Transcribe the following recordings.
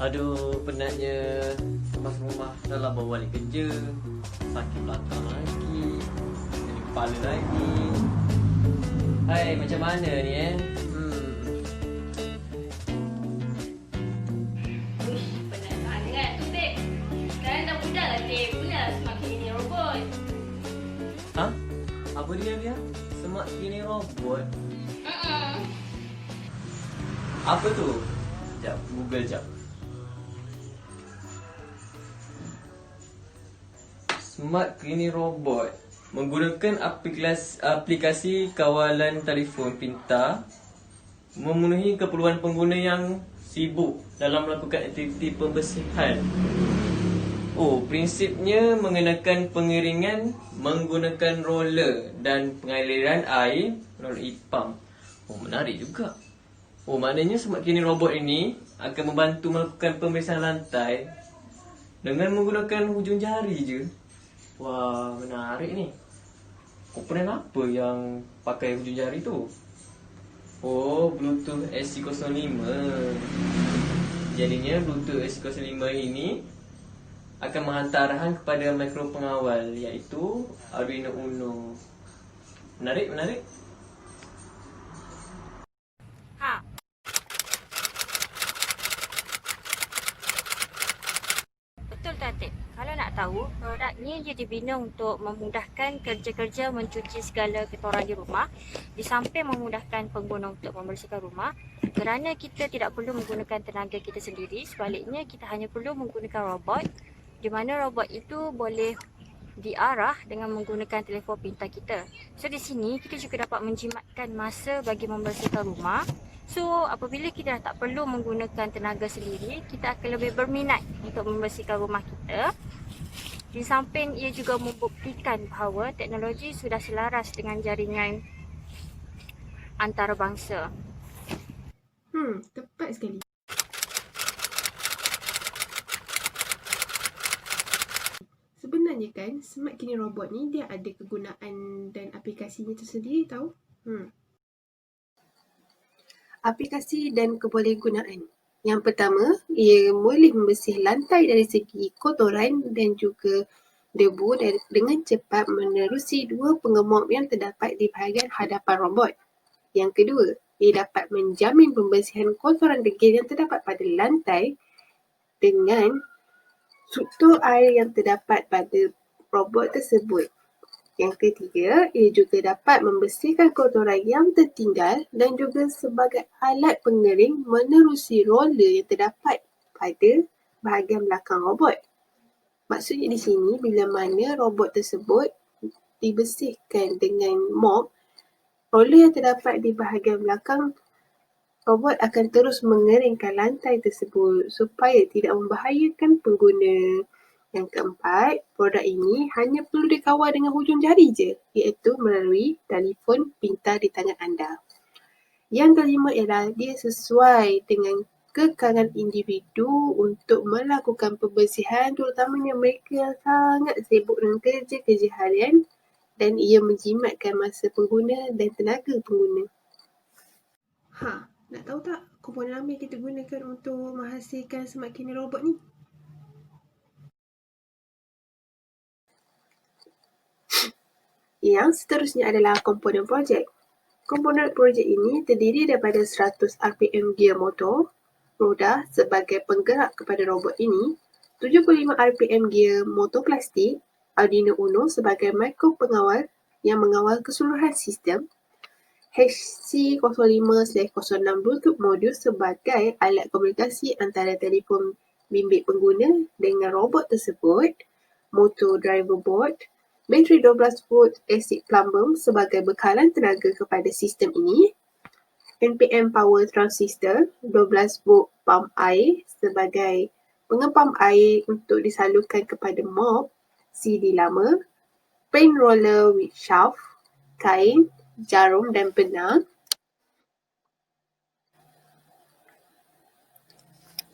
Aduh, penatnya. Lepas rumah dah lah bawa balik kerja. Sakit belakang lagi. Jadi kepala lagi. Hai, macam mana ni Uish, penat sangat tu, babe. Sekarang dah mudah lah, babe. Pula semakin ini robot. Ha? Apa dia? Semak kini robot. Apa tu? Sekejap, Google sekejap. Smart Cleaning Robot menggunakan aplikasi kawalan telefon pintar memenuhi keperluan pengguna yang sibuk dalam melakukan aktiviti pembersihan. Prinsipnya mengenakan pengiringan menggunakan roller dan pengaliran air melalui pump. Menarik juga. Maknanya Smart Cleaning Robot ini akan membantu melakukan pembersihan lantai dengan menggunakan hujung jari je. Wah, menarik ni. Komponen apa yang pakai hujung jari tu? Bluetooth SC05. Jadinya Bluetooth SC05 ini akan menghantar arahan kepada mikro pengawal, iaitu Arduino Uno. Menarik. Betul tak, Tek? Kalau nak tahu, produknya dia dibina untuk memudahkan kerja-kerja mencuci segala kotoran di rumah, di samping memudahkan pengguna untuk membersihkan rumah, kerana kita tidak perlu menggunakan tenaga kita sendiri. Sebaliknya, kita hanya perlu menggunakan robot, di mana robot itu boleh diarah dengan menggunakan telefon pintar kita. So di sini kita juga dapat menjimatkan masa bagi membersihkan rumah. So apabila kita dah tak perlu menggunakan tenaga sendiri, kita akan lebih berminat untuk membersihkan rumah kita. Di samping ia juga membuktikan bahawa teknologi sudah selaras dengan jaringan antarabangsa. Tepat sekali. Sebenarnya kan, Smart Cleaning Robot ni dia ada kegunaan dan aplikasinya tersendiri tau. Aplikasi dan kebolehgunaan. Yang pertama, ia boleh membersih lantai dari segi kotoran dan juga debu dengan cepat menerusi dua pengemop yang terdapat di bahagian hadapan robot. Yang kedua, ia dapat menjamin pembersihan kotoran degil yang terdapat pada lantai dengan struktur air yang terdapat pada robot tersebut. Yang ketiga, ia juga dapat membersihkan kotoran yang tertinggal dan juga sebagai alat pengering menerusi roller yang terdapat pada bahagian belakang robot. Maksudnya di sini, bila mana robot tersebut dibersihkan dengan mop, roller yang terdapat di bahagian belakang robot akan terus mengeringkan lantai tersebut supaya tidak membahayakan pengguna. Yang keempat, produk ini hanya perlu dikawal dengan hujung jari je, iaitu melalui telefon pintar di tangan anda. Yang kelima ialah dia sesuai dengan kekangan individu untuk melakukan pembersihan, terutamanya mereka yang sangat sibuk dengan kerja-kerja harian dan ia menjimatkan masa pengguna dan tenaga pengguna. Nak tahu tak komponen apa yang kita gunakan untuk menghasilkan Smart Cleaning Robot ni? Yang seterusnya adalah komponen projek. Komponen projek ini terdiri daripada 100 RPM gear motor, roda sebagai penggerak kepada robot ini, 75 RPM gear motor plastik, Arduino Uno sebagai mikro pengawal yang mengawal keseluruhan sistem. HC05/06 Bluetooth modul sebagai alat komunikasi antara telefon bimbit pengguna dengan robot tersebut, motor driver board, bateri 12 volt acid plumbum sebagai bekalan tenaga kepada sistem ini, NPM power transistor 12 volt pump air sebagai pengepam air untuk disalurkan kepada mop CD lama, paint roller with shaft, kain, jarum dan benang,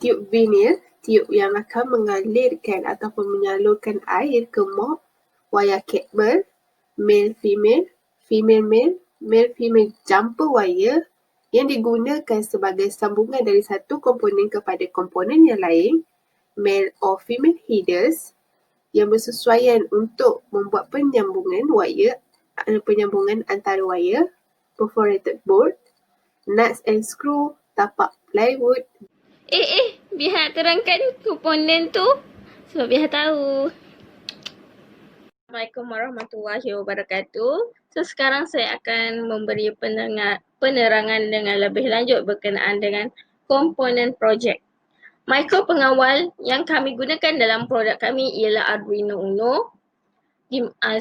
tiub vinil, tiub yang akan mengalirkan ataupun menyalurkan air ke mop, wayar kabel, male-female, female-male, male-female jumper wire yang digunakan sebagai sambungan dari satu komponen kepada komponen yang lain, male or female headers yang bersesuaian untuk membuat penyambungan antara wire, perforated board, nuts and screw, tapak plywood. Biar terangkan komponen tu sebab biar tahu. Assalamualaikum warahmatullahi wabarakatuh. So sekarang saya akan memberi penerangan dengan lebih lanjut berkenaan dengan komponen projek. Mikro pengawal yang kami gunakan dalam produk kami ialah Arduino Uno.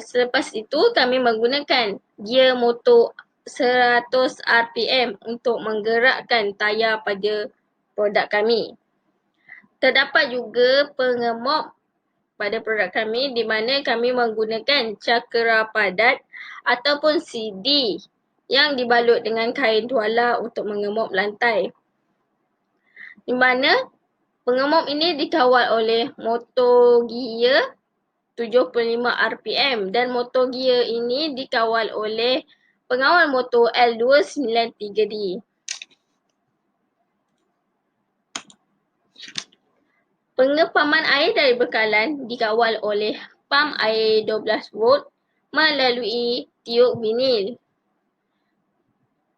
Selepas itu kami menggunakan gear motor 100 RPM untuk menggerakkan tayar pada produk kami. Terdapat juga pengemop pada produk kami di mana kami menggunakan cakera padat ataupun CD yang dibalut dengan kain tuala untuk mengemop lantai. Di mana pengemop ini dikawal oleh motor gear 75 RPM dan motor gear ini dikawal oleh pengawal motor L293D. Pengepaman air dari bekalan dikawal oleh pam air 12 volt melalui tiub vinil.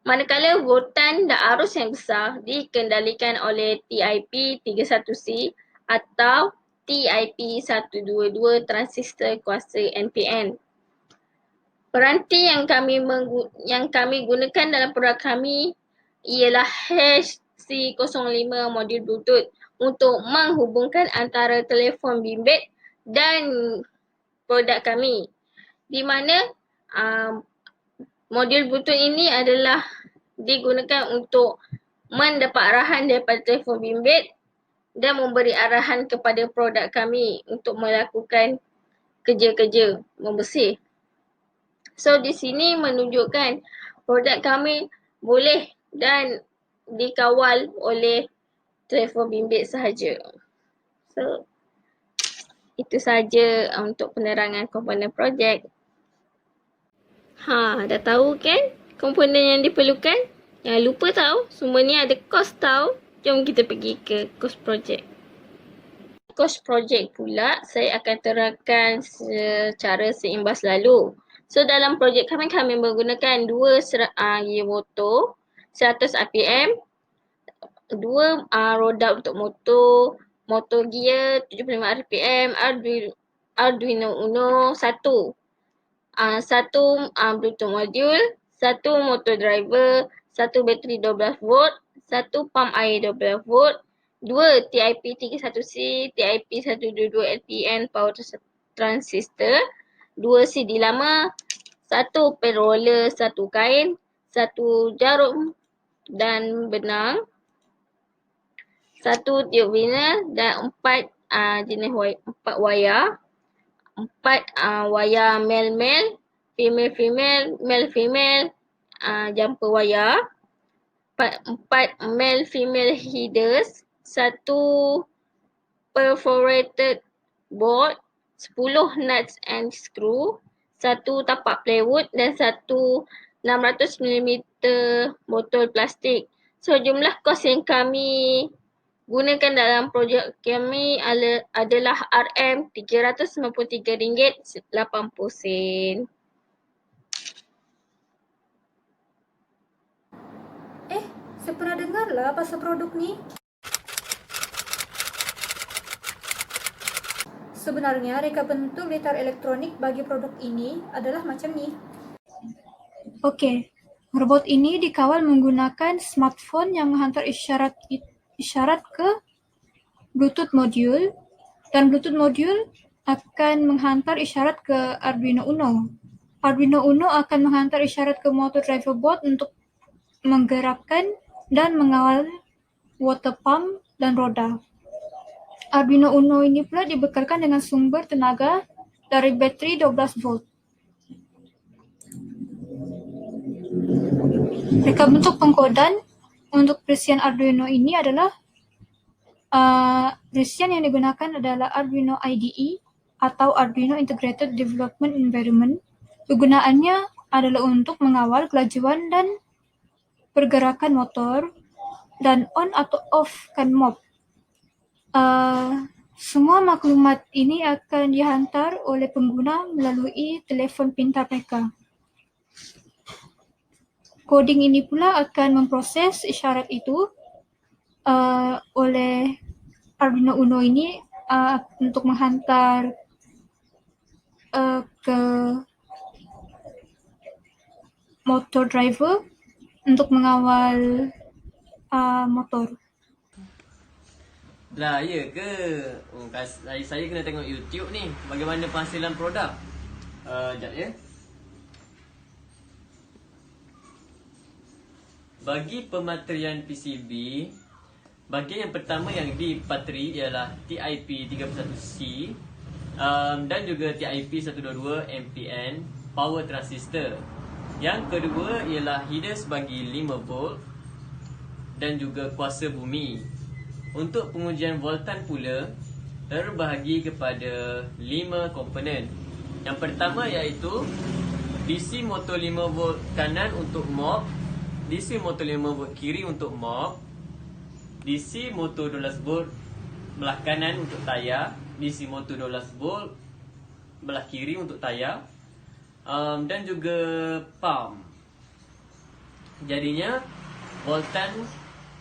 Manakala voltan dan arus yang besar dikendalikan oleh TIP 31C atau TIP 122 transistor kuasa NPN. Peranti yang kami gunakan dalam produk kami ialah HC05 modul Bluetooth untuk menghubungkan antara telefon bimbit dan produk kami. Di mana modul Bluetooth ini adalah digunakan untuk mendapat arahan daripada telefon bimbit dan memberi arahan kepada produk kami untuk melakukan kerja-kerja membersih. So di sini menunjukkan produk kami boleh dan dikawal oleh telefon bimbit sahaja. So itu sahaja untuk penerangan komponen projek. Dah tahu kan komponen yang diperlukan? Jangan lupa tahu, semua ni ada kos tahu. Jom kita pergi ke kos projek. Kos projek pula saya akan terangkan secara seimbas lalu. So dalam projek kami menggunakan dua gear motor 100 RPM, dua roda untuk motor gear 75 RPM, Arduino Uno, satu Bluetooth modul, satu motor driver, satu bateri 12 volt, satu pam air 12 volt, dua TIP 31C, TIP 122 NPN power transistor, dua CD lama, satu pen roller, satu kain, satu jarum dan benang, satu tiub vinil dan empat wayar, wayar male-male, female-female, male-female, jumper wayar, empat male-female headers, satu perforated board, 10 nuts and screw, satu tapak plywood dan satu 600mm botol plastik. So jumlah kos yang kami gunakan dalam projek kami adalah RM393.80. Saya pernah dengar lah pasal produk ni. Sebenarnya reka bentuk gitar elektronik bagi produk ini adalah macam ni. Okey, robot ini dikawal menggunakan smartphone yang menghantar isyarat ke Bluetooth modul, dan Bluetooth modul akan menghantar isyarat ke Arduino Uno. Arduino Uno akan menghantar isyarat ke motor driver board untuk menggerakkan dan mengawal water pump dan roda. Arduino Uno ini pula dibekalkan dengan sumber tenaga dari bateri 12 volt. Reka bentuk pengkodan untuk perisian Arduino ini adalah perisian yang digunakan adalah Arduino IDE atau Arduino Integrated Development Environment. Kegunaannya adalah untuk mengawal kelajuan dan pergerakan motor dan on atau off kan mob. Semua maklumat ini akan dihantar oleh pengguna melalui telefon pintar mereka. Coding ini pula akan memproses isyarat itu oleh Arduino Uno ini untuk menghantar ke motor driver untuk mengawal motor. Lah, ya ke? Saya kena tengok YouTube ni. Bagaimana penghasilan produk? Sekejap ya. Bagi pematerian PCB, bahagian yang pertama yang dipateri ialah TIP 31C dan juga TIP 122 MPN power transistor. Yang kedua ialah headers bagi 5 volt dan juga kuasa bumi. Untuk pengujian voltan pula terbahagi kepada 5 komponen. Yang pertama iaitu DC motor 5 volt kanan untuk mob, DC motor 5 volt kiri untuk mob, DC motor 12 volt belah kanan untuk tayar, DC motor 12 volt belah kiri untuk tayar, dan juga pump. Jadinya voltan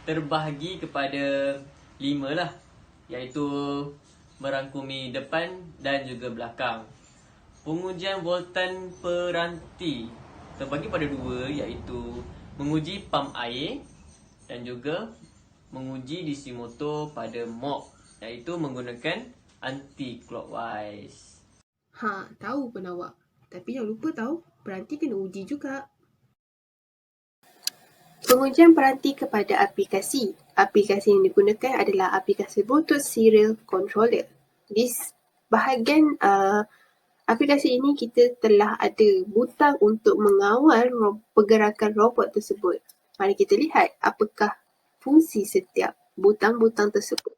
terbahagi kepada 5 lah, iaitu merangkumi depan dan juga belakang. Pengujian voltan peranti terbagi pada 2, iaitu menguji pump air dan juga menguji DC motor pada mob, iaitu menggunakan anti-clockwise. Tahu pun awak. Tapi jangan lupa tahu, peranti kena uji juga. Pengujian peranti kepada aplikasi. Aplikasi yang digunakan adalah aplikasi Bluetooth Serial Controller. Di bahagian aplikasi ini kita telah ada butang untuk mengawal pergerakan robot tersebut. Mari kita lihat apakah fungsi setiap butang-butang tersebut.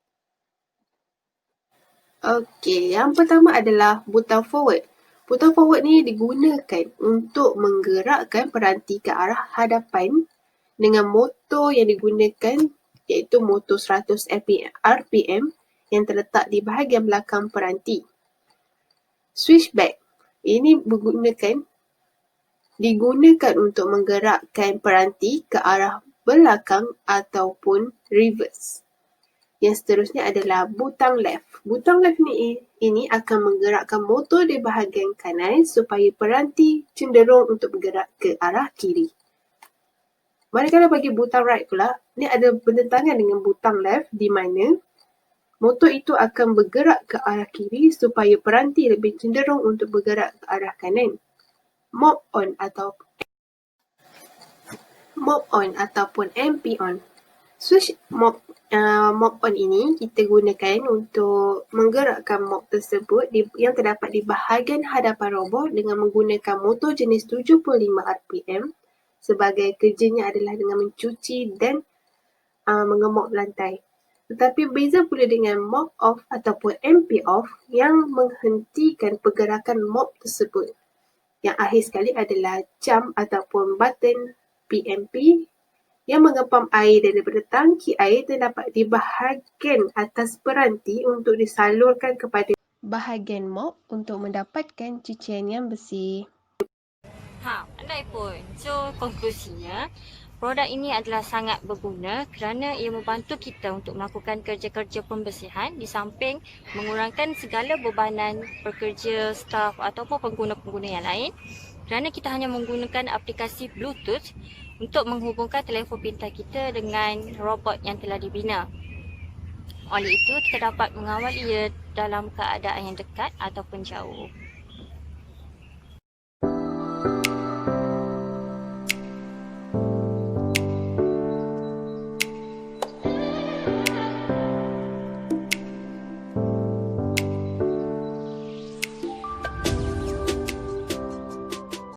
Okey, yang pertama adalah butang forward. Butang forward ni digunakan untuk menggerakkan peranti ke arah hadapan dengan motor yang digunakan iaitu motor 100 RPM yang terletak di bahagian belakang peranti. Switchback ini digunakan untuk menggerakkan peranti ke arah belakang ataupun reverse. Yang seterusnya adalah butang left. Butang left ini akan menggerakkan motor di bahagian kanan supaya peranti cenderung untuk bergerak ke arah kiri. Manakala bagi butang right pula, ni ada bertentangan dengan butang left di mana motor itu akan bergerak ke arah kiri supaya peranti lebih cenderung untuk bergerak ke arah kanan. Mob on ataupun MP on. Switch mob on ini kita gunakan untuk menggerakkan mob tersebut yang terdapat di bahagian hadapan robot dengan menggunakan motor jenis 75 RPM. Sebagai kerjanya adalah dengan mencuci dan mengemop lantai. Tetapi beza pula dengan mop off ataupun MP off yang menghentikan pergerakan mop tersebut. Yang akhir sekali adalah jump ataupun button PMP yang mengepam air daripada tangki air terdapat di bahagian atas peranti untuk disalurkan kepada bahagian mop untuk mendapatkan cucian yang bersih. Andai pun. So, konklusinya, Produk ini adalah sangat berguna kerana ia membantu kita untuk melakukan kerja-kerja pembersihan di samping mengurangkan segala bebanan pekerja, staf ataupun pengguna-pengguna yang lain kerana kita hanya menggunakan aplikasi Bluetooth untuk menghubungkan telefon pintar kita dengan robot yang telah dibina. Oleh itu, kita dapat mengawal ia dalam keadaan yang dekat ataupun jauh.